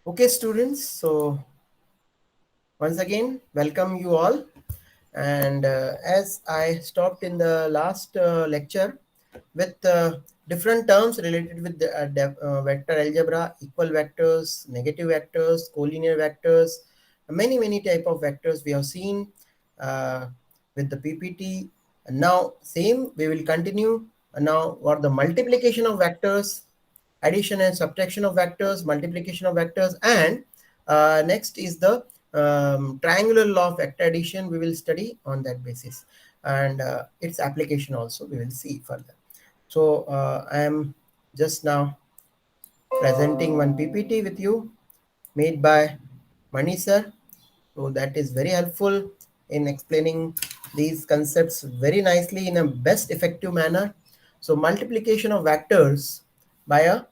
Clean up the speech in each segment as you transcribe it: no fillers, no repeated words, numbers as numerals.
Okay, students. So once again, welcome you all. And as I stopped in the last lecture with different terms related with the vector algebra, equal vectors, negative vectors, collinear vectors, many type of vectors we have seen uh, with the PPT. And now same we will continue. Now what the multiplication of vectors, addition and subtraction of vectors, multiplication of vectors, and next is the triangular law of vector addition. We will study on that basis, and its application also we will see further. So I am just now presenting one PPT with you made by Mani sir. So that is very helpful in explaining these concepts very nicely in a best effective manner. So multiplication of vectors by a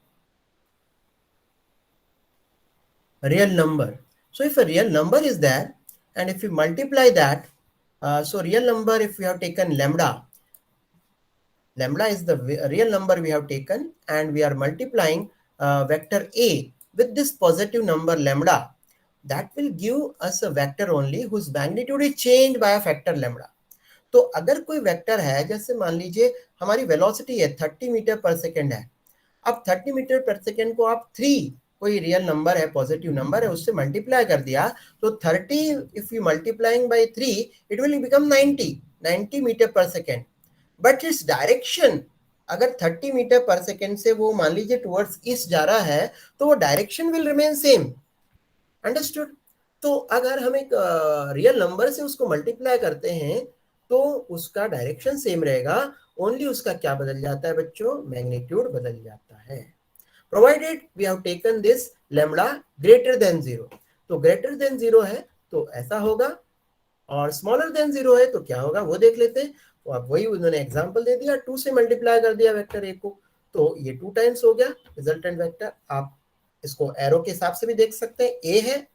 real number. So if a real number is there, and if you multiply that, so real number, if we have taken lambda is the real number we have taken, and we are multiplying vector a with this positive number lambda, that will give us a vector only whose magnitude is changed by a factor lambda. तो अगर कोई vector है, जैसे मान लीजिए हमारी velocity है 30 metre per second है, अब 30 मीटर पर सेकेंड को आप 3 कोई रियल नंबर है, पॉजिटिव नंबर है, उससे मल्टीप्लाई कर दिया, तो 30 if you multiplying by 3 it will become 90 metre per second, but its direction अगर 30 मीटर पर सेकेंड से वो मान लीजिए टुवर्ड्स ईस्ट जा रहा है, तो वो direction will remain same. Understood? तो अगर हम एक रियल नंबर से उसको मल्टीप्लाई करते हैं तो उसका डायरेक्शन सेम रहेगा, ओनली उसका क्या बदल जाता है बच्चों, मैग्नीट्यूड बदल जाता है, provided we have taken this lambda greater than 0। तो ग्रेटर देन 0 है तो ऐसा होगा, और स्मॉलर देन 0 है तो क्या होगा वो देख लेते हैं। तो अब वही उन्होंने एग्जांपल दे दिया, 2 से मल्टीप्लाई कर दिया वेक्टर ए को, तो ये 2 टाइम्स हो गया रिजल्टेंट वेक्टर। आप इसको एरो के हिसाब से भी देख सकते हैं, ए है,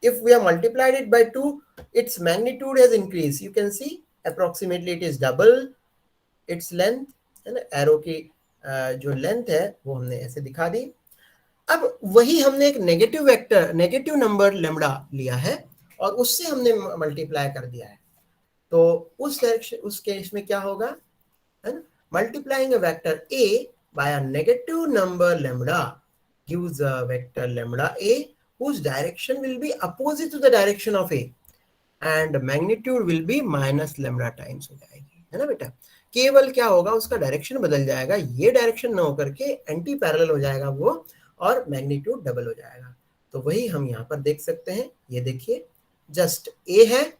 if we have multiplied it by 2, its magnitude has increased, you can see approximately it is double its length, है ना। एरो की जो लेंथ है वो हमने ऐसे दिखा दी। अब वही हमने एक negative vector, negative number lambda लिया है और उससे हमने मल्टीप्लाई कर दिया है, तो उस डायरेक्शन, उस केस में क्या होगा, है ना, multiplying a vector a by a negative number lambda gives a vector lambda a whose direction will be opposite to the direction of a and magnitude will be minus lambda times हो जाएगी, है ना बेटा। केवल क्या होगा, उसका direction बदल जाएगा, ये डायरेक्शन ना होकर के एंटी पैरेलल हो जाएगा वो, और मैग्नीट्यूड डबल हो जाएगा। तो वही हम यहाँ पर देख सकते हैं, ये देखिए जस्ट a है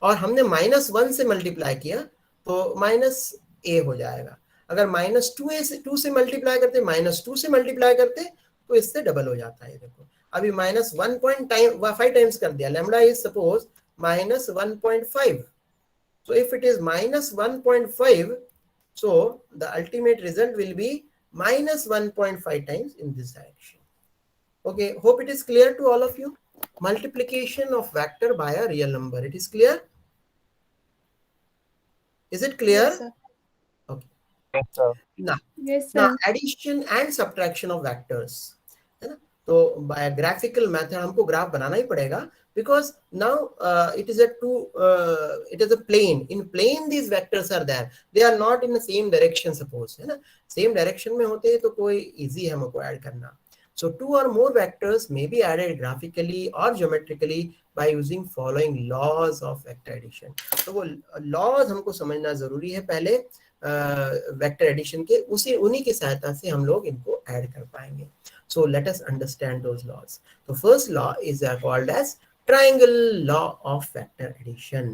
और हमने -1 से मल्टीप्लाई किया तो माइनस ए हो जाएगा। अगर -2 से मल्टीप्लाई करते, -2 से मल्टीप्लाई करते तो इससे डबल हो जाता है। देखो अभी -1.5 टाइम्स कर दिया, lambda is suppose -1.5, so if it is -1.5, so the ultimate result will be -1.5 times in this direction. Okay, hope it is clear to all of you. Multiplication of vector by a real number, it is clear? Is it clear? Yes, sir. Okay. Yes, sir. Now, Yes, now sir. addition and subtraction of vectors, है ना। तो by a graphical method हमको graph बनाना ही पड़ेगा, because now it is a plane. In plane these vectors are there, they are not in the same direction suppose, है ना। same direction में होते हैं तो कोई easy है हमको ऐड करना। So 2 or more vectors may be added graphically or geometrically by using following laws of vector addition. तो वो laws हमको समझना जरूरी है पहले वेक्टर एडिशन के, उसी उन्हीं की सहायता से हम लोग इनको ऐड कर पाएंगे। So let us understand those laws. तो first law is called as triangle law of vector addition.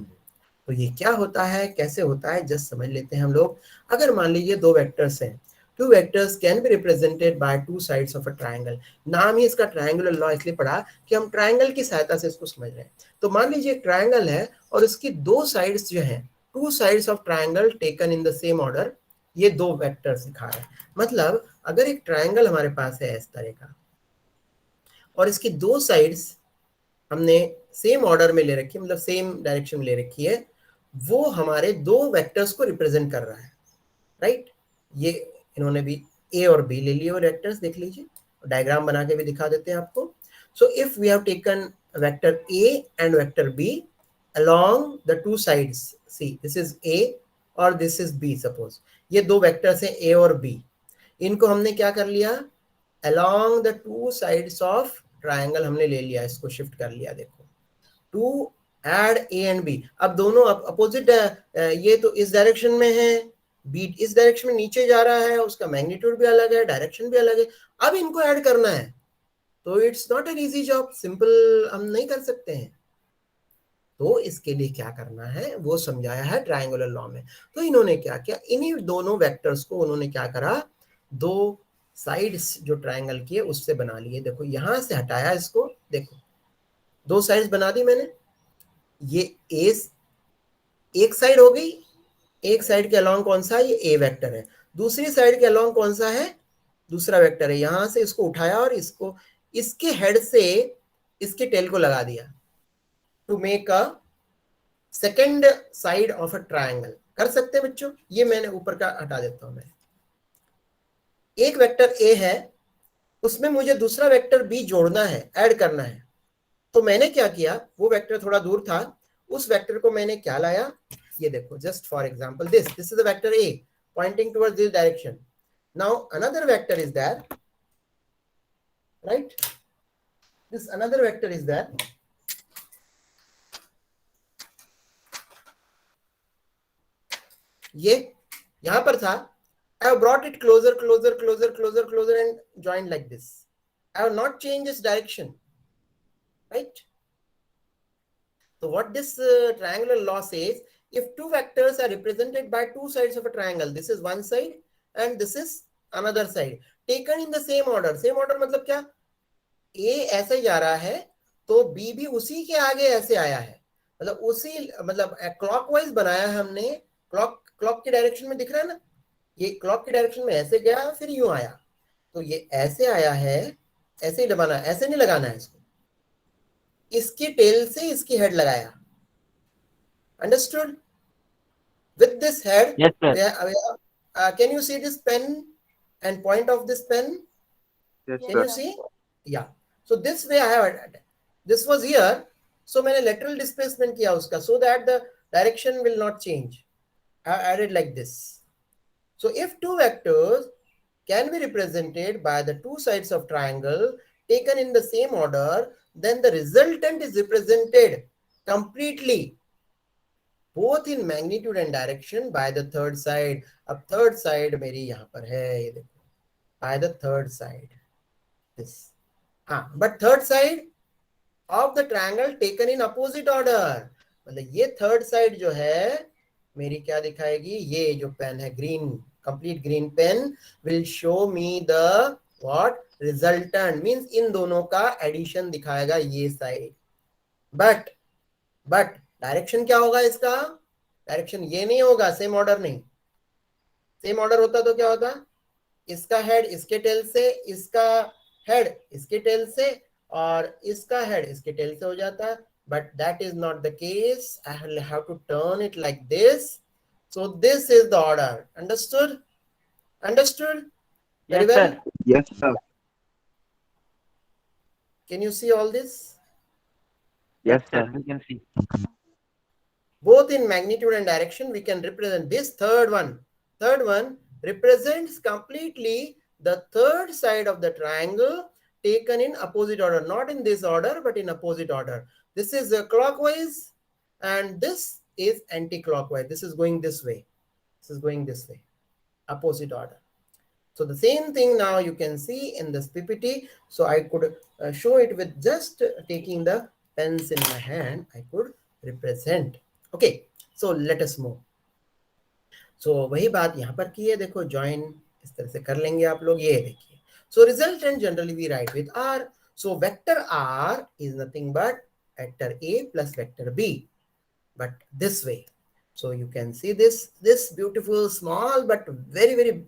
तो ये क्या होता है, कैसे होता है, जस्ट समझ लेते हैं हम लोग। अगर मान लीजिए दो वेक्टर्स हैं, two vectors can be represented by two sides of a triangle. नाम ही इसका ट्रायंगुलर लॉ इसलिए पड़ा कि हम ट्रायंगल की सहायता से इसको समझ रहे हैं। तो मान लीजिए एक ट्रायंगल है और इसकी दो साइड्स जो हैं, two sides of triangle taken in the same order, ये दो वेक्टर्स दिखा रहे हैं। मतलब अगर एक ट्रायंगल हमारे पास है इस तरह का और इसकी दो साइड्स हमने सेम ऑर्डर में ले रखी है, मतलब सेम डायरेक्शन में ले रखी है, वो हमारे दो वेक्टर्स को रिप्रेजेंट कर रहा है, राइट। ये इन्होंने भी ए और बी ले लिए और वेक्टर्स देख लीजिए, डायग्राम बना के भी दिखा देते हैं आपको। So if we have taken vector A and vector B along the two sides, see this is A और this is B, suppose ये दो वेक्टर्स हैं A और B, इनको हमने क्या कर लिया, along the two sides of triangle हमने ले लिया, इसको शिफ्ट कर लिया, देखो to add A and B। अब दोनों अपोजिट, ये तो इस डायरेक्शन में है, B इस डायरेक्शन में नीचे जा रहा है, उसका मैग्नीट्यूड भी अलग है, डायरेक्शन भी अलग है, अब इनको ऐड करना है, तो it's not an easy job, simple हम नहीं कर सकते हैं। तो इसके लिए क्या करना है वो समझाया है ट्रायंगुलर लॉ में। तो इन्होंने क्या किया, इन्हीं दोनों वेक्टर्स को उन्होंने क्या करा, दो साइड्स जो ट्रायंगल की है उससे बना लिए, देखो यहां से हटाया इसको, देखो दो साइड्स बना दी मैंने, ये ए एक साइड हो गई, एक साइड के अलोंग कौन सा है, ये ए वेक्टर है, दूसरी साइड के अलोंग कौन सा है, दूसरा वेक्टर है, यहां से इसको उठाया और इसको इसके हेड से इसके टेल को लगा दिया, to make a second side of a triangle. कर सकते हैं बच्चों, ये मैंने ऊपर का हटा देता हूं मैं, एक वेक्टर ए है, उसमें मुझे दूसरा वेक्टर बी जोड़ना है, ऐड करना है, तो मैंने क्या किया, वो वेक्टर थोड़ा दूर था, उस वेक्टर को मैंने क्या लाया, ये देखो, just for example this is the vector A Poynting towards this direction, now another vector is that, right, this another vector is that, ये यहां पर था, I have brought it closer, closer, closer, closer, closer and joined like this. I have not changed its direction, right? So what this triangular law says, if two vectors are represented by two sides of a triangle, this is one side and this is another side, taken in the same order, same order मतलब क्या, A ऐसे जा रहा है तो B भी उसी के आगे ऐसे आया है, मतलब उसी, मतलब क्लॉकवाइज बनाया है हमने, क्लॉक की डायरेक्शन में दिख रहा है ना, ये क्लॉक की डायरेक्शन में ऐसे गया फिर यूं आया, तो ये ऐसे आया है, ऐसे ही दबाना, ऐसे नहीं लगाना है इसको, इसकी टेल से इसकी हेड लगाया, understood, with this head, Yes, sir. Can you see this pen and point of this pen, Yes, can sir. you see, yeah, so this way I have, this was here, so मैंने lateral displacement किया उसका, so that the direction will not change, I added like this. So if two vectors can be represented by the two sides of triangle taken in the same order, then the resultant is represented completely both in magnitude and direction by the third side. अब third side मेरी यहाँ पर है, ये देखो, by the third side, this, हाँ, but third side of the triangle taken in opposite order, मतलब ये third side जो है मेरी क्या दिखाएगी, ये जो पेन है green, complete green pen will show me the what resultant, means इन दोनों का एडिशन दिखाएगा ये साइड, बट डायरेक्शन क्या होगा इसका, डायरेक्शन ये नहीं होगा, सेम ऑर्डर नहीं, सेम ऑर्डर होता तो क्या होता, इसका हेड इसके टेल से, इसका हेड इसके टेल से, और इसका हेड इसके टेल से हो जाता, but that is not the case, I will have to turn it like this, so this is the order, understood, very Yes, well, sir. Yes, sir. can you see all this, Yes, sir. We can see. both in magnitude and direction we can represent this third one represents completely the third side of the triangle taken in opposite order, not in this order but in opposite order, this is clockwise and this is anti-clockwise, this is going this way, opposite order. So the same thing now you can see in this PPT, so I could show it with just taking the pens in my hand, I could represent. Okay, so let us move. So वही बात यहाँ पर की है, देखो join इस तरह से कर लेंगे आप लोग, ये देखिए, so resultant generally we write with R, so vector R is nothing but vector A plus vector B, but this way, so you can see this beautiful small but very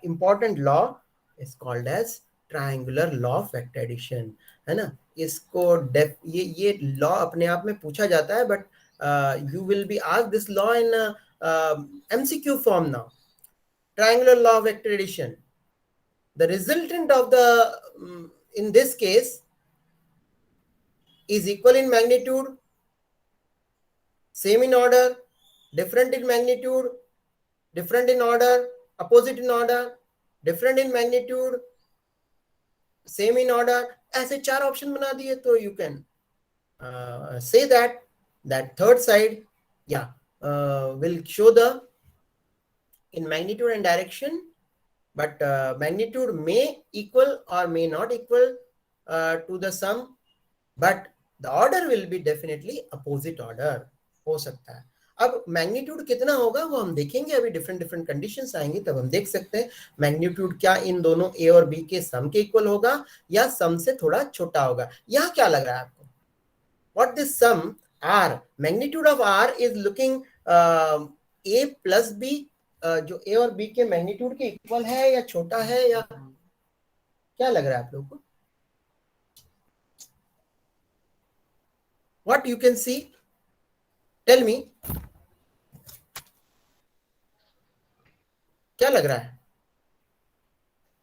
important law is called as triangular law of vector addition, है ना, इसको ये law अपने आप में पूछा जाता है, but you will be asked this law in MCQ form now, triangular law of vector addition, the resultant of the in this case is equal in magnitude, same in order, different in magnitude, different in order, opposite in order, different in magnitude, same in order, ऐसे चार option बना दिए तो you can say that third side will show the in magnitude and direction, but magnitude may equal or may not equal to the sum, but the order will be definitely opposite order हो सकता है. अब magnitude कितना होगा वो हम देखेंगे, अभी डिफरेंट डिफरेंट कंडीशंस आएंगी तब हम देख सकते हैं मैग्नीट्यूड क्या इन दोनों ए और बी के सम के इक्वल होगा या सम से थोड़ा छोटा होगा. यहाँ क्या लग रहा है आपको? What this sum R, magnitude of R is looking A plus B, जो ए और बी के मैग्नीट्यूड के इक्वल है या छोटा है, या क्या लग रहा है आप लोगों को? What you can see, tell me, क्या लग रहा है?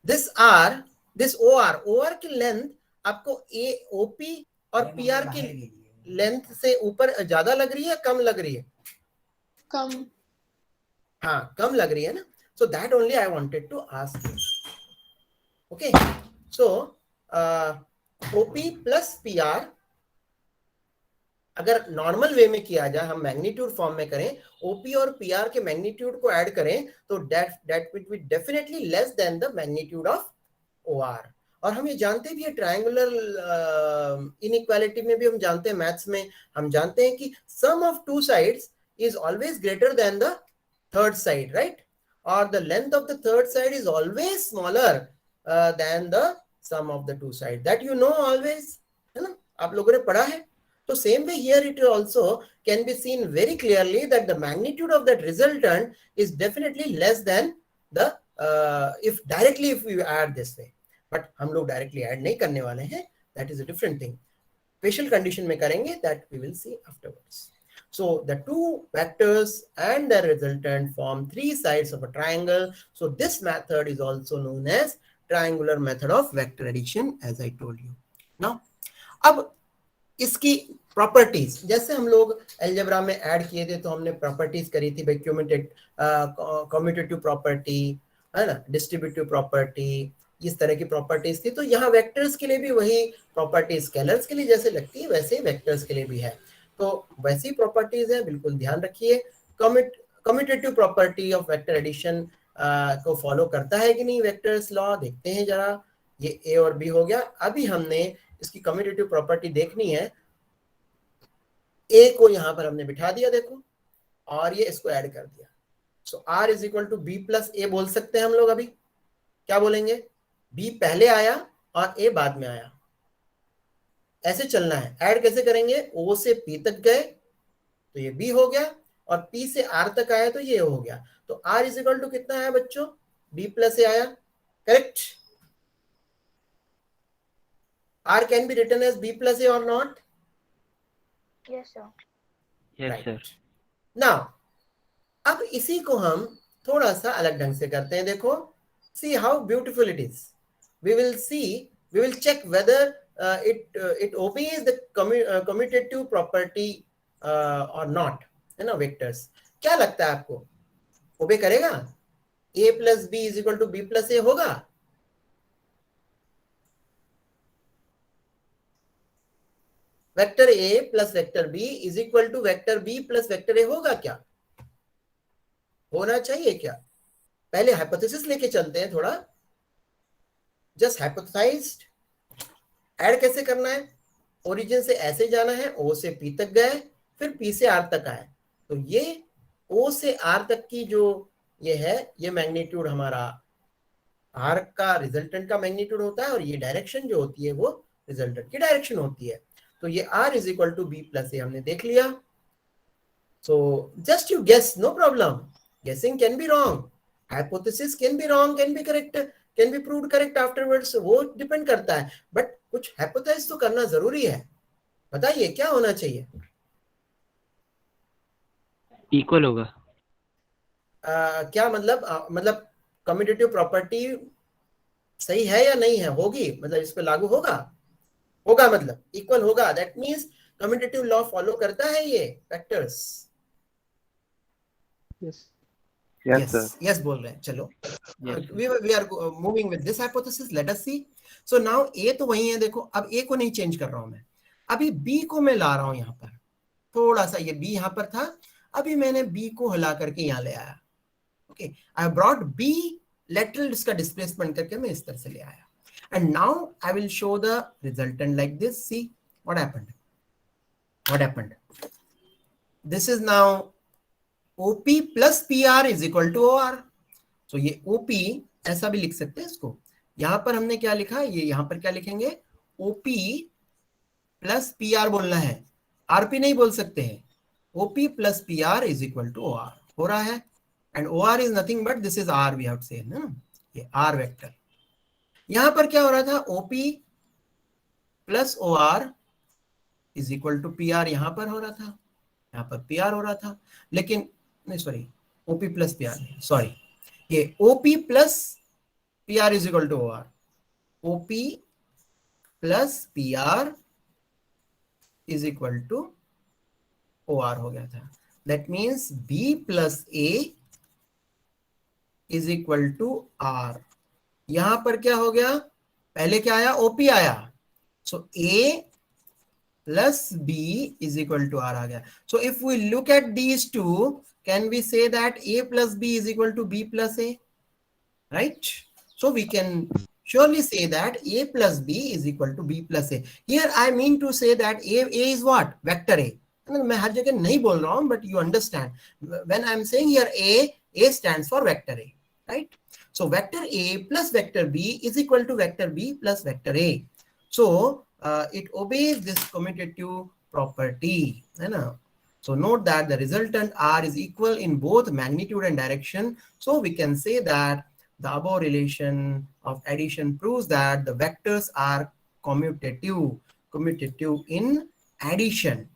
This R, this O R, O R की लेंथ आपको ए ओपी और पी आर की लेंथ से ऊपर ज्यादा लग रही है, कम लग रही है? कम. हाँ, कम लग रही है ना. So that only I wanted to ask you. Okay, so OP plus P R अगर नॉर्मल वे में किया जाए, हम मैग्नीट्यूड फॉर्म में करें, ओपी और पीआर के मैग्नीट्यूड को ऐड करें तो that will be definitely less than the magnitude of OR. और हम ये जानते भी है ट्रायंगुलर इनइक्वालिटी में भी हम जानते हैं, मैथ्स में हम जानते हैं कि sum of two sides is always greater than the third side, right? और the length of the third side is always smaller than the sum of the two side. That you know always, है ना, आप लोगों ने पढ़ा है. So same way here it also can be seen very clearly that the magnitude of that resultant is definitely less than the if we add this way. But हम लोग directly add नहीं करने वाले हैं, that is a different thing. Special condition में करेंगे, that we will see afterwards. So the two vectors and the resultant form three sides of a triangle. So this method is also known as triangular method of vector addition, as I told you. Now, अब इसकी properties, जैसे हम लोग algebra में add किए थे तो हमने प्रॉपर्टीज करी थी भाई, कम्यूटेटिव प्रॉपर्टी, है ना, डिस्ट्रीब्यूटिव प्रॉपर्टी, इस तरह की प्रॉपर्टीज थी. तो यहाँ वेक्टर्स के लिए भी वही प्रॉपर्टीज स्केलर्स के लिए जैसे लगती है वैसे वेक्टर्स के लिए भी है. तो वैसी प्रॉपर्टीज है, बिल्कुल ध्यान रखिए. Commutative property of vector addition को फॉलो करता है कि नहीं वेक्टर्स लॉ, देखते हैं जरा. ये ए और बी हो गया. अभी हमने इसकी कम्यूटेटिव प्रॉपर्टी देखनी है. ए को यहां पर हमने बिठा दिया, देखो, और ये इसको ऐड कर दिया. So R is equal to B plus A बोल सकते हैं हम लोग. अभी क्या बोलेंगे? बी पहले आया और ए बाद में आया, ऐसे चलना है. ऐड कैसे करेंगे? ओ से पी तक गए तो ये बी हो गया, और पी से आर तक आया तो ये हो गया. तो आर इज इक्वल टू कितना आया बच्चों? बी प्लस ए आया, correct? R can be written as B plus A or not? Yes, sir. Yes, Right. sir. Now, अब इसी को हम थोड़ा सा अलग ढंग से करते हैं. देखो, see how beautiful it is. We will check whether it obeys the commutative property or not, है ना, वेक्टर्स. क्या लगता है आपको, ओबे करेगा? A plus B is equal to B plus A होगा? Vector A plus vector B is equal to vector B plus vector A होगा क्या? होना चाहिए क्या? पहले हाइपोथेसिस लेके चलते हैं थोड़ा. जस्ट हाइपोथेसाइज्ड. ऐड कैसे करना है? ओरिजिन से ऐसे जाना है, ओ से पी तक गए, फिर पी से आर तक आए. तो ये ओ से आर तक की जो ये है, ये मैग्नीट्यूड हमारा आर का रिजल्टेंट का मैग्नीट्यूड होता है, और ये डायरेक्शन जो होती है वो रिजल्टेंट की डायरेक्शन होती है. तो ये r is equal to B plus A हमने देख लिया. So just you guess, no problem. Guessing can be wrong, hypothesis can be wrong, can be correct, can be proved correct afterwards, वो depend करता है. बट कुछ hypothesis तो करना जरूरी है. बताइए क्या होना चाहिए? इक्वल होगा. क्या मतलब? मतलब कम्यूटेटिव प्रॉपर्टी सही है या नहीं है? होगी, मतलब इस पे लागू होगा. होगा मतलब इक्वल होगा, that means commutative law follow करता है ये vectors. Yes. Yes, sir. Yes बोल रहे हैं, चलो Yes, sir. we are moving with this hypothesis, let us see. So now a तो वही है, देखो अब a को नहीं चेंज कर रहा हूं मैं, अभी b को मैं ला रहा हूं यहाँ पर, थोड़ा सा ये b यहाँ पर था, अभी मैंने b को हिला करके यहाँ ले आया। Okay, I brought b lateral, इसका डिस्प्लेसमेंट करके मैं इस तरह से ले आया, and now I will show the resultant like this. See what happened. This is now OP plus PR is equal to OR. So ये OP ऐसा भी लिख सकते हैं इसको, यहां पर हमने क्या लिखा, ये यहां पर क्या लिखेंगे, OP प्लस PR बोलना है, RP नहीं बोल सकते हैं, OP plus PR is equal to OR हो रहा है, and OR is nothing but this is R we have to say ना, ये R वेक्टर। यहां पर क्या हो रहा था, OP plus OR is equal to PR यहां पर हो रहा था, यहां पर PR हो रहा था, लेकिन नहीं सॉरी, OP प्लस PR नहीं, सॉरी, ये OP plus PR is equal to OR, OP plus PR is equal to OR हो गया था, that means B plus A is equal to R। यहां पर क्या हो गया, पहले क्या आया, OP आया, so A plus B is equal to R आ गया। So if we look at these two, can we say that A plus B is equal to B plus A, right? So we can surely say that A plus B is equal to B plus A. Here I mean to say that A is what? Vector A. मैं हर जगह नहीं बोल रहा हूं, but you understand. When I'm saying here A stands for vector A, right? So vector A plus vector B is equal to vector B plus vector A. So it obeys this commutative property, है ना? So note that the resultant R is equal in both magnitude and direction. So we can say that the above relation of addition proves that the vectors are commutative in addition.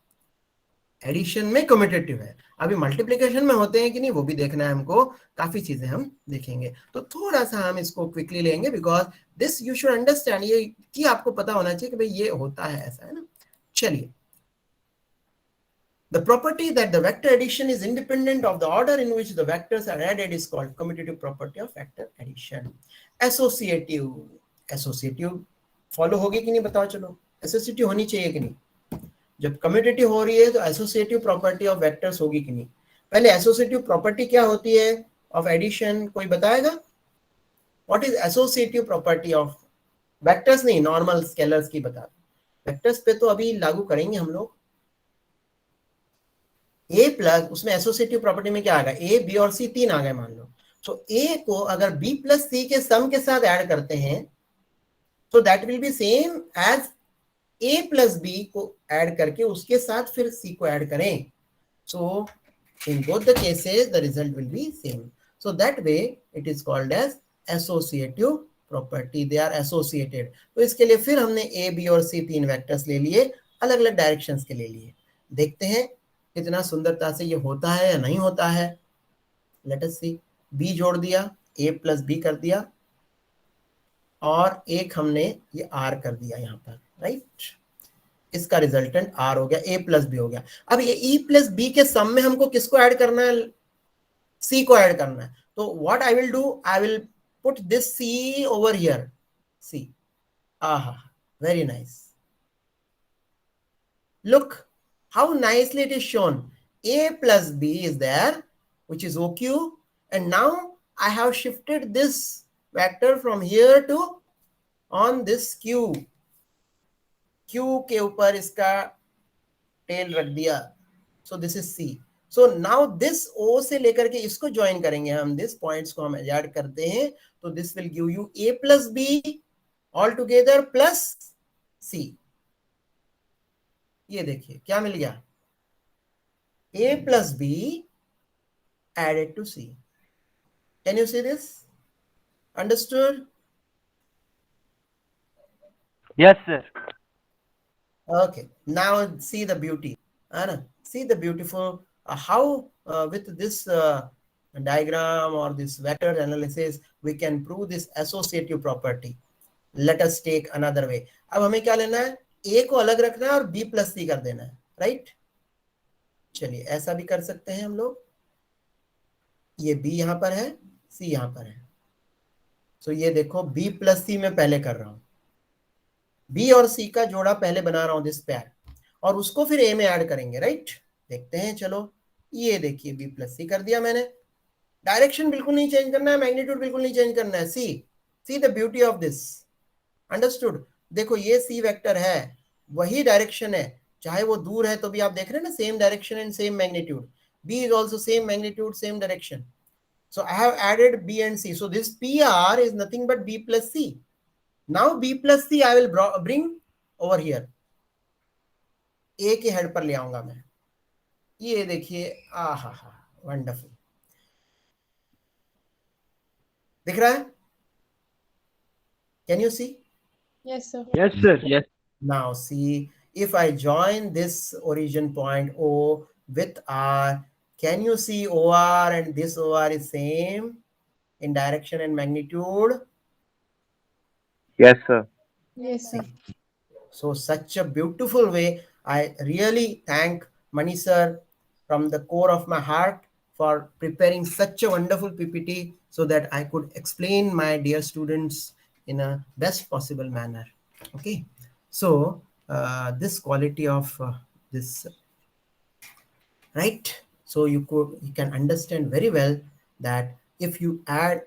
Addition में commutative है, अभी multiplication में होते हैं कि नहीं वो भी देखना है हमको, काफी चीजें हम देखेंगे, तो थोड़ा सा हम इसको क्विकली लेंगे, because this you should understand, ये कि आपको पता होना चाहिए कि भाई ये होता है ऐसा, है ना। चलिए, the property that the vector addition is independent of the order in which the vectors are added is called commutative property of vector addition. Associative follow होगी कि नहीं बताओ, चलो एसोसिएटिव होनी चाहिए कि नहीं, जब कम्यूटेटिव हो रही है तो एसोसिएटिव प्रॉपर्टी ऑफ वेक्टर्स होगी कि नहीं। पहले एसोसिएटिव प्रॉपर्टी क्या होती है ऑफ एडिशन, कोई बताएगा? What is associative property of vectors, नहीं नॉर्मल स्केलर्स की बता, वेक्टर्स पे तो अभी लागू करेंगे हम लोग। ए प्लस, उसमें एसोसिएटिव प्रॉपर्टी में क्या आ गया, ए बी और सी तीन आ गए मान लो, सो ए को अगर बी प्लस सी के सम के साथ ऐड करते हैं तो that will be same as A plus B को ऐड करके उसके साथ फिर सी को ऐड करें, so in both the cases the result will be same, so that way it is called as associative property, they are associated. तो इसके लिए फिर हमने ए बी और सी तीन वेक्टर्स ले लिए, अलग अलग डायरेक्शंस के ले लिए, देखते हैं कितना सुंदरता से ये होता है या नहीं होता है। लेट अस सी, बी जोड़ दिया, ए प्लस बी कर दिया, और एक हमने ये आर कर दिया यहाँ पर, राइट, इसका रिजल्टेंट आर हो गया, ए प्लस बी हो गया। अब ये ई प्लस बी के सम में हमको किसको ऐड करना है, सी को ऐड करना है, तो what I will do, I will put this C over here, C, aha very nice, look how nicely it is shown, A plus B is there, which is OQ, and now I have shifted this vector from here to on this Q, Q के ऊपर इसका tell रख दिया, so this is C, so now this O से लेकर के इसको join करेंगे हम, this पॉइंट्स को हम ऐड करते हैं, तो this will give you A plus B all together plus C, ये देखिए क्या मिल गया, A plus B added to C. Can you see this? Understood? Yes, sir. Okay. Now see the beauty. Anna, see the beautiful how with this diagram or this vector analysis we can prove this associative property. Let us take another way. अब हमें क्या लेना है, ए को अलग रखना है और बी प्लस सी कर देना है, राइट। चलिए ऐसा भी कर सकते हैं हम लोग, ये बी यहां पर है, सी यहां पर है। सो ये देखो बी प्लस सी में पहले कर रहा हूं, बी और सी का जोड़ा पहले बना रहा हूं दिस पेयर, और उसको फिर ए में ऐड करेंगे, राइट। देखते हैं, चलो ये देखिए बी प्लस सी कर दिया मैंने। डायरेक्शन बिल्कुल नहीं चेंज करना है, मैग्नीट्यूड बिल्कुल नहीं चेंज करना है। See the beauty of this, understood. देखो ये सी वेक्टर है, वही डायरेक्शन है, चाहे वो दूर है तो भी आप देख रहे हैं ना, same direction and same magnitude. B is also same magnitude same direction. So I have added B and C. So this PR is nothing but B plus C. Now B plus C I will bring over here. A के head पर ले आऊंगा मैं। ये देखिए, आहा हा, wonderful. दिख रहा है? Can you see? Yes, sir. Yes, sir. Yes. Now see, if I join this origin point O with R, can you see OR and this OR is same in direction and magnitude? Yes, sir. Yes, sir. So such a beautiful way. I really thank Mani sir from the core of my heart for preparing such a wonderful PPT so that I could explain my dear students in a best possible manner. Okay, so this quality of this, right? So you can understand very well that if you add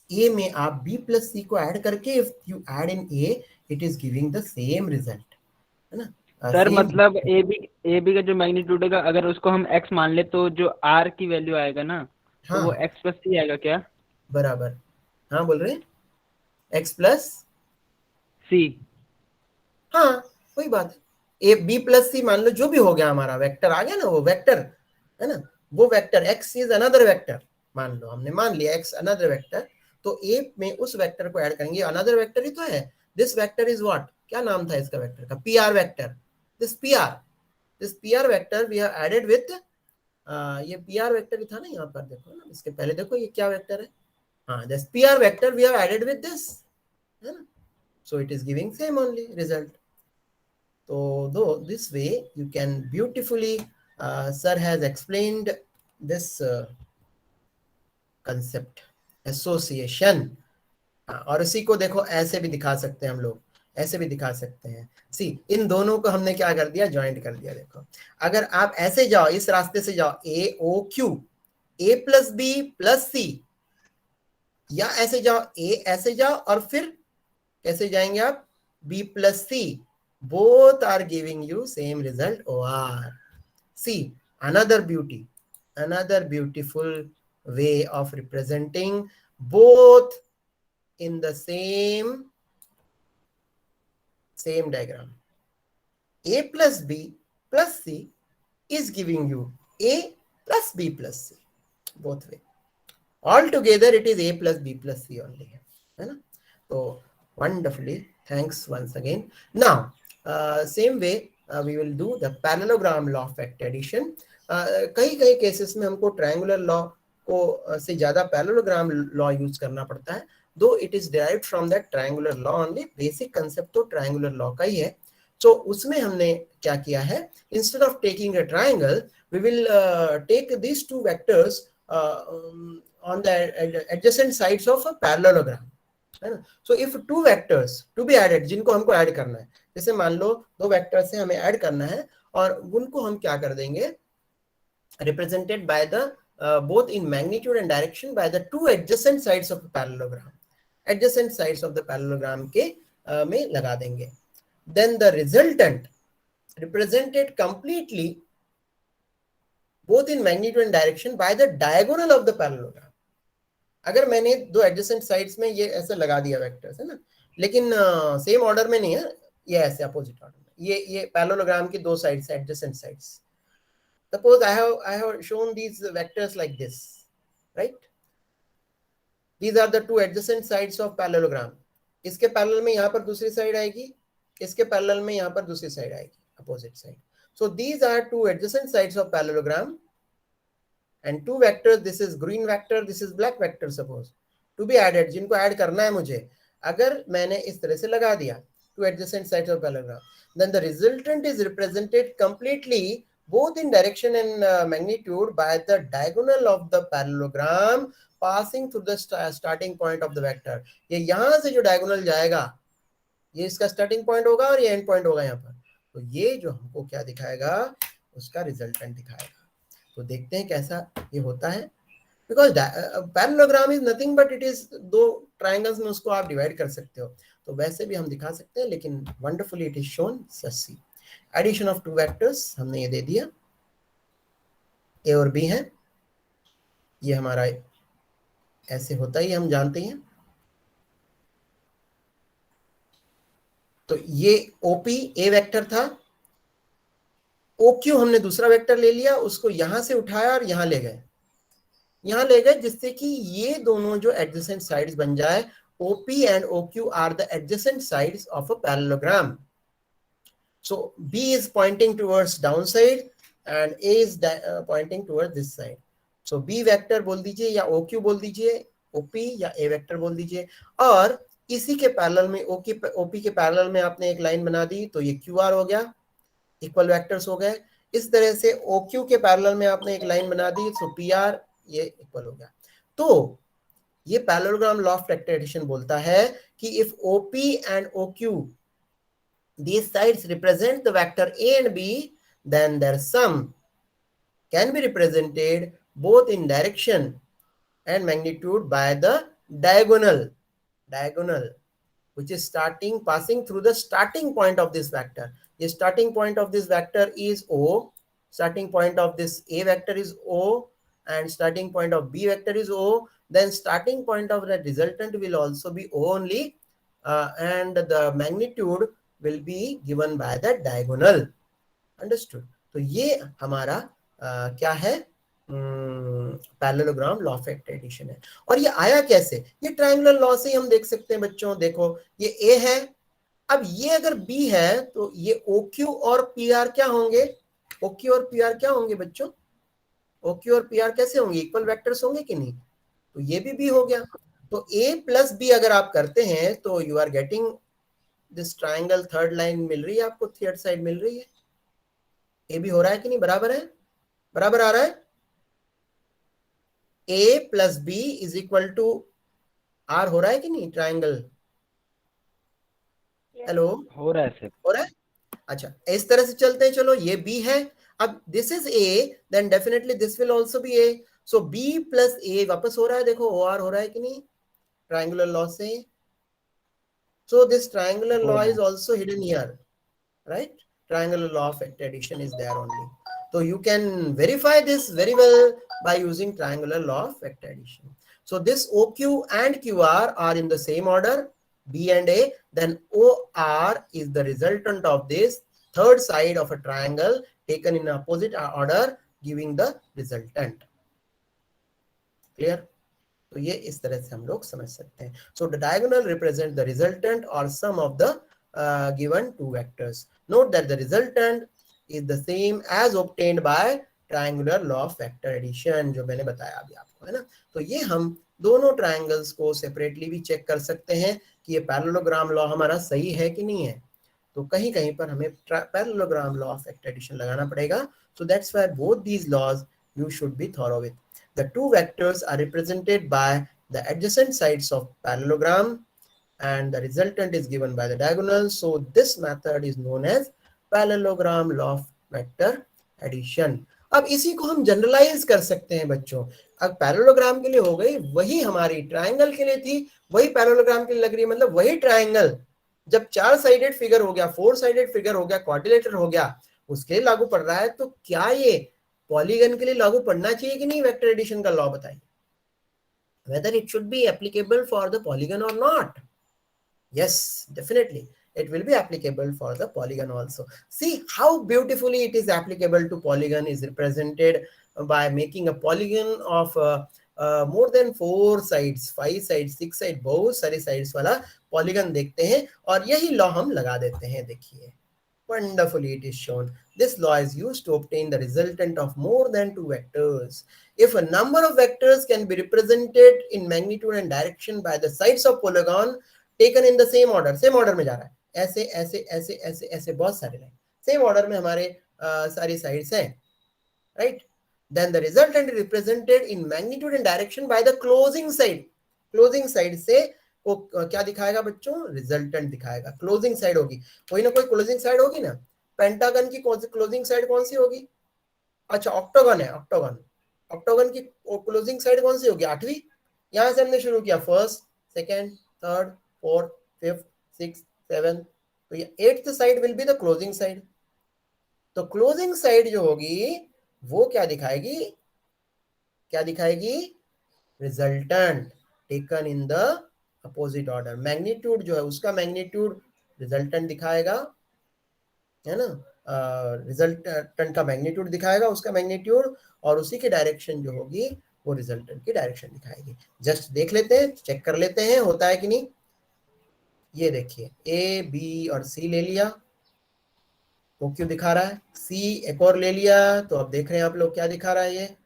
A में आप B plus C को add करके if you add in A, it is giving the same result, है ना? Sir Same, मतलब A B का जो magnitude है, अगर उसको हम x मान ले तो जो r की वैल्यू आएगा ना, तो वो हाँ x प्लस सी आएगा क्या? बराबर, हाँ बोल रहे हैं x प्लस सी। हाँ वही बात है। ए बी प्लस सी मान लो, जो भी हो गया हमारा वेक्टर आ गया ना, वो वेक्टर है ना, वो vector x is another vector, मान लो हमने मान लिया x अनदर वेक्टर, तो a में उस वेक्टर को ऐड करेंगे, अनदर वेक्टर ही तो है। दिस वेक्टर इज व्हाट, क्या नाम था इसका वेक्टर का? PR vector. This PR vector we have added with, ये पीआर वेक्टर ही था ना, यहाँ पर देखो ना, इसके पहले देखो ये क्या वेक्टर है, हाँ this PR vector we have added with this, है ना। So it is giving same only result. So though this way you can beautifully, sir has explained this concept association, और इसी को देखो ऐसे भी दिखा सकते हैं हम लोग, ऐसे भी दिखा सकते हैं। सी इन दोनों को हमने क्या कर दिया, ज्वाइंट कर दिया। देखो अगर आप ऐसे जाओ, इस रास्ते से जाओ, ए ओ क्यू, ए प्लस बी प्लस सी, या ऐसे जाओ, ए ऐसे जाओ, और फिर कैसे जाएंगे आप, B plus C, both are giving you same result, OR. See, another beautiful way of representing both in the same diagram. A plus B plus C is giving you A plus B plus C, both way. All together it is A plus B plus C only, है ना? So wonderfully, thanks once again. Now same way we will do the parallelogram law of vector addition. कई cases में हमको triangular law को से ज्यादा parallelogram law use करना पड़ता है, though it is derived from that triangular law only. Basic concept तो ट्रायंगुलर लॉ का ही है। सो उसमें हमने क्या किया है, instead of taking a triangle we will take these two vectors on the adjacent sides of a parallelogram, है ना। So if two vectors to be added, जिनको हमको ऐड करना है, जैसे मान लो दो वेक्टर्स से हमें ऐड करना है, और उनको हम क्या कर देंगे, represented by the both in magnitude and direction by the two adjacent sides of the parallelogram, adjacent sides of the parallelogram के में लगा देंगे। then the resultant represented completely both in magnitude and direction by the diagonal of the parallelogram। अगर मैंने दो adjacent sides में ये ऐसे लगा दिया वेक्टर्स, है ना, लेकिन सेम ऑर्डर में नहीं है, ये ऐसे अपोजिट ऑर्डर में, ये पैरेललोग्राम की दो sides, adjacent sides. Suppose I have shown these vectors like this, right? These are the two adjacent sides of parallelogram. इसके पैरेलल में यहाँ पर दूसरी साइड आएगी, इसके पैरेलल में यहाँ पर दूसरी साइड आएगी, opposite side. So these are two adjacent sides of parallelogram and two vectors, this is green vector, this is black vector, suppose to be added, जिनको ऐड करना है मुझे। अगर मैंने इस तरह से लगा दिया, two adjacent sides of parallelogram, then the resultant is represented completely both in direction and magnitude by the diagonal of the parallelogram passing through the starting point of the vector. ये यहाँ से जो diagonal जाएगा ये इसका starting point होगा और ये एंड पॉइंट होगा यहाँ पर, तो ये जो हमको क्या दिखाएगा, उसका रिजल्टेंट दिखाएगा। तो देखते हैं कैसा ये होता है, because parallelogram is nothing but it is दो ट्राइंगल्स में उसको आप डिवाइड कर सकते हो, तो वैसे भी हम दिखा सकते हैं, लेकिन wonderfully it is shown such. Addition of two vectors हमने ये दे दिया, ए और बी है, ये हमारा ऐसे होता ही हम जानते हैं। तो ये ओपी ए वेक्टर था, ओक्यू हमने दूसरा वेक्टर ले लिया, उसको यहां से उठाया और यहां ले गए, जिससे कि ये दोनों जो एडजेसेंट साइड्स बन जाए। OP and OQ are the adjacent sides of a parallelogram. So B is pointing towards down side and A is pointing towards this side. So B vector बोल दीजिए या ओक्यू बोल दीजिए, ओपी या ए vector बोल दीजिए, और इसी के पैरेलल में ओपी के पैरेलल में आपने एक लाइन बना दी, तो ये क्यू आर हो गया, इक्वल वेक्टर्स हो गए। इस तरह से ओक्यू के पैरेलल में आपने एक लाइन बना दी, सो पी आर ये इक्वल हो गया। तो ये parallelogram law of vector addition बोलता है कि if OP and OQ these sides represent the vector A and B, then their sum can be represented both in direction and magnitude by the diagonal, which is passing through the starting point of this vector. The starting point of this vector is O, starting point of this A vector is O, and starting point of B vector is O. Then starting point of the resultant will also be O only, and the magnitude will be given by the diagonal. Understood? तो ये हमारा क्या है, parallelogram law of vector addition है। और ये आया कैसे, ये ट्रायंगुलर लॉ से ही हम देख सकते हैं बच्चों। देखो ये ए है, अब ये अगर बी है तो ये OQ और PR क्या होंगे, OQ और PR क्या होंगे बच्चों, OQ और PR कैसे होंगे, इक्वल वेक्टर्स होंगे कि नहीं, तो ये भी B हो गया। तो A प्लस B अगर आप करते हैं तो you are getting this triangle, third line मिल रही है आपको, थर्ड साइड मिल रही है, ए भी हो रहा है कि नहीं, बराबर है, बराबर आ रहा है। A plus B is equal to R हो रहा है कि नहीं ट्राइंगल, हेलो हो रहा है सर, हो रहा है। अच्छा इस तरह से चलते हैं, चलो ये बी है, अब this is A, then definitely this will also be A, so B plus A वापस हो रहा है, देखो ओ आर हो रहा है कि नहीं ट्राइंगुलर लॉ से। So this triangular law is also hidden here, right? Triangular law of vector addition is there only. So you can verify this very well by using triangular law of vector addition. So this OQ and QR are in the same order, B and A, then OR is the resultant of this third side of a triangle taken in opposite order, giving the resultant. Clear? तो ये इस तरह से हम लोग समझ सकते हैं। So the diagonal represent the resultant or sum of the given two vectors. Note that the resultant is the same as obtained by triangular law of vector addition, जो मैंने बताया अभी आपको, है ना। तो ये हम दोनों ट्रायंगल्स को सेपरेटली भी चेक कर सकते हैं कि ये पैरेललोग्राम लॉ हमारा सही है कि नहीं है। तो कहीं कहीं पर हमें parallelogram law of vector addition लगाना पड़ेगा। So that's why both these laws you should be thorough with. The two vectors are represented by the adjacent sides of parallelogram and the resultant is given by the diagonal. So this method is known as parallelogram law of vector addition. अब इसी को हम generalise कर सकते हैं बच्चों। अब parallelogram के लिए हो गई, वही हमारी ट्राइंगल के लिए थी, वही पैरेललोग्राम के लिए लग रही है, मतलब वही ट्राइंगल जब 4 साइडेड फिगर हो गया, 4 साइडेड फिगर हो गया, क्वाड्रिलेटरल हो गया, उसके लिए लागू पड़ रहा है। तो क्या ये पॉलीगन के लिए लागू पड़ना चाहिए कि नहीं वेक्टर एडिशन का लॉ, बताइए, whether it should be applicable for the polygon or not? Yes, definitely it will be applicable for the polygon also. See how beautifully it is applicable to polygon is represented by making a polygon of more than 4 sides, 5 sides, 6 sides, बहुत सारे sides वाला polygon देखते हैं और यही law हम लगा देते हैं। देखिए wonderfully it is shown. This law is used to obtain the resultant of more than 2 vectors. If a number of vectors can be represented in magnitude and direction by the sides of polygon taken in the same order में जा रहा है, ऐसे ऐसे ऐसे ऐसे ऐसे बहुत सारे लाइन सेम ऑर्डर में हमारे सारी साइड्स हैं, right. Then the resultant represented in magnitude and direction by the closing side. Closing side से वो क्या दिखाएगा बच्चों? रिजल्टेंट दिखाएगा. क्लोजिंग साइड होगी, कोई ना कोई क्लोजिंग साइड होगी ना. पेंटागन की क्लोजिंग साइड कौन सी होगी? अच्छा, ऑक्टागन है. ऑक्टागन, ऑक्टागन की क्लोजिंग साइड कौन सी होगी? 8वीं. यहां से हमने शुरू किया, first, second, third, fourth, fifth, six, seven. तो ये 8th side will be the closing side. तो क्लोजिंग साइड जो होगी वो क्या दिखाएगी? क्या दिखाएगी? Resultant taken in the opposite order. Magnitude जो है उसका मैग्नीट्यूड रिजल्टेंट दिखाएगा, है ना. रिजल्टेंट का मैग्नीट्यूड दिखाएगा, उसका मैग्नीट्यूड, और उसी की डायरेक्शन जो होगी वो रिजल्टेंट की डायरेक्शन दिखाएगी. जस्ट देख लेते हैं, चेक कर लेते हैं होता है कि नहीं. ये देखिए, ए, बी और सी ले लिया, वो क्यों दिखा रहा है? सी एक और ले लिया, तो अब देख रहे हैं आप लोग क्या दिखा रहा है.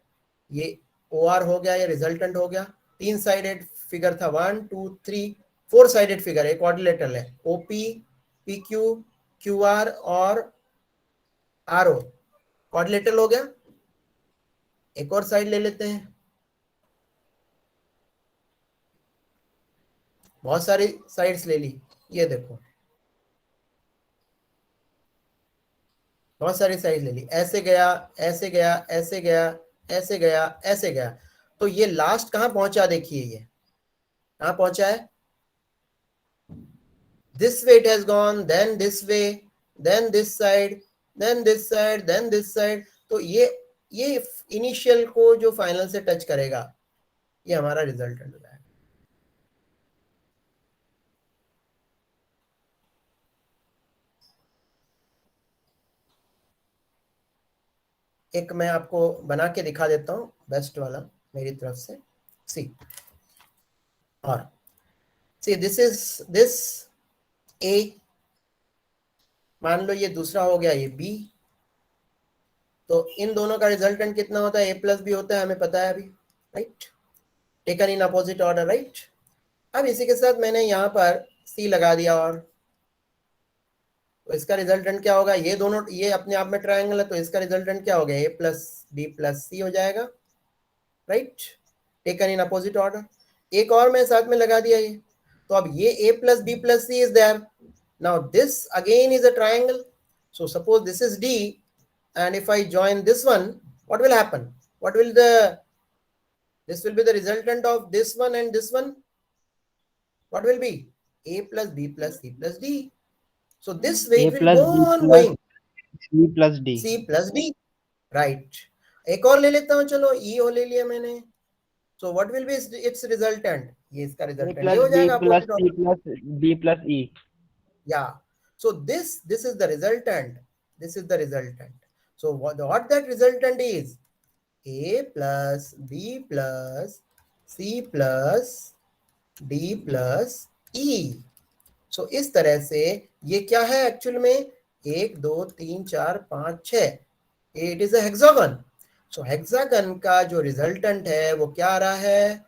ये ओ आर हो गया, ये रिजल्टेंट हो गया. 3 साइडेड फिगर था, 1 2 3, 4 साइडेड फिगर है, क्वाड्रिलेटरल है. OP, P Q, Q R और आर ओ क्वाड्रिलेटरल हो गया. एक और साइड ले लेते हैं. बहुत सारी साइड्स ले ली, ये देखो बहुत सारी साइड ले ली. ऐसे गया, ऐसे गया, ऐसे गया, ऐसे गया, ऐसे गया. तो ये लास्ट कहां पहुंचा? देखिए ये कहां पहुंचा है. This way it has gone, then this way, then this side, then this side, then this side. तो ये इनिशियल को जो फाइनल से टच करेगा, ये हमारा रिजल्टेंट हो जाएगा. एक मैं आपको बना के दिखा देता हूं, बेस्ट वाला मेरी तरफ से. सी, और सी दिस ए, मान लो ये दूसरा हो गया, ये बी. तो इन दोनों का रिजल्टेंट कितना होता है? ए प्लस बी होता है, हमें पता है अभी, right. Taken in opposite order, right. अब इसी के साथ मैंने यहाँ पर सी लगा दिया, और तो इसका रिजल्टेंट क्या होगा? ये दोनों, ये अपने आप में ट्रायंगल है, तो इसका रिजल्टेंट क्या हो गया? ए प्लस बी प्लस सी हो जाएगा, right. Taken in opposite order. एक और मैं साथ में लगा दिया ये. तो अब ये A plus B plus C is there. Now this again is a triangle. So suppose this is D, and if I join this one, what will happen? This will be the resultant of this one and this one. What will be? A plus B plus C plus D. So this way A it will plus go B on plus going. C plus D. C plus D, right. एक और ले लेता हूँ, चलो E हो ले लिया मैंने. So what will be its resultant? ये इसका A resultant plus ये हो B जाएगा plus opposite C order. plus D plus E. Yeah. So this is the resultant. This is the resultant. So what that resultant is? A plus B plus C plus D plus E. So इस तरह से ये क्या है actual में? 1 2 3 4 5 6. It is a hexagon. So hexagon का जो resultant है वो क्या आ रहा है?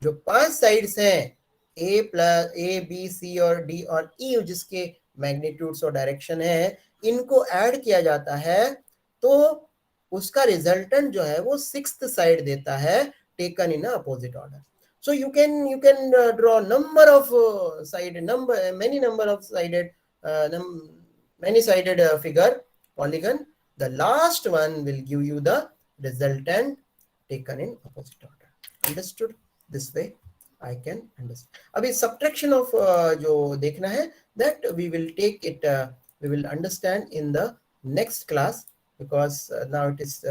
जो 5 साइड्स हैं, ए प्लस ए बी सी और डी और ई, जिसके मैग्नीट्यूड्स और डायरेक्शन है, इनको ऐड किया जाता है, तो उसका रिजल्टेंट जो है वो 6th साइड देता है, taken in opposite order. So you can draw number of many number of sided many sided figure polygon. The last one will give you the resultant taken in opposite order. Understood? This way I can understand. अभी subtraction of जो देखना है, that we will take it we will understand in the next class, because now it is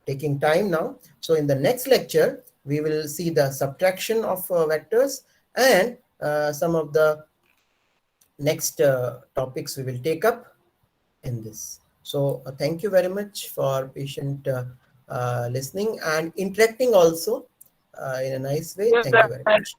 taking time now. So in the next lecture, we will see the subtraction of vectors, and some of the next topics we will take up in this. So thank you very much for patient listening and interacting also in a nice way. Yes, Thank you very sir. much.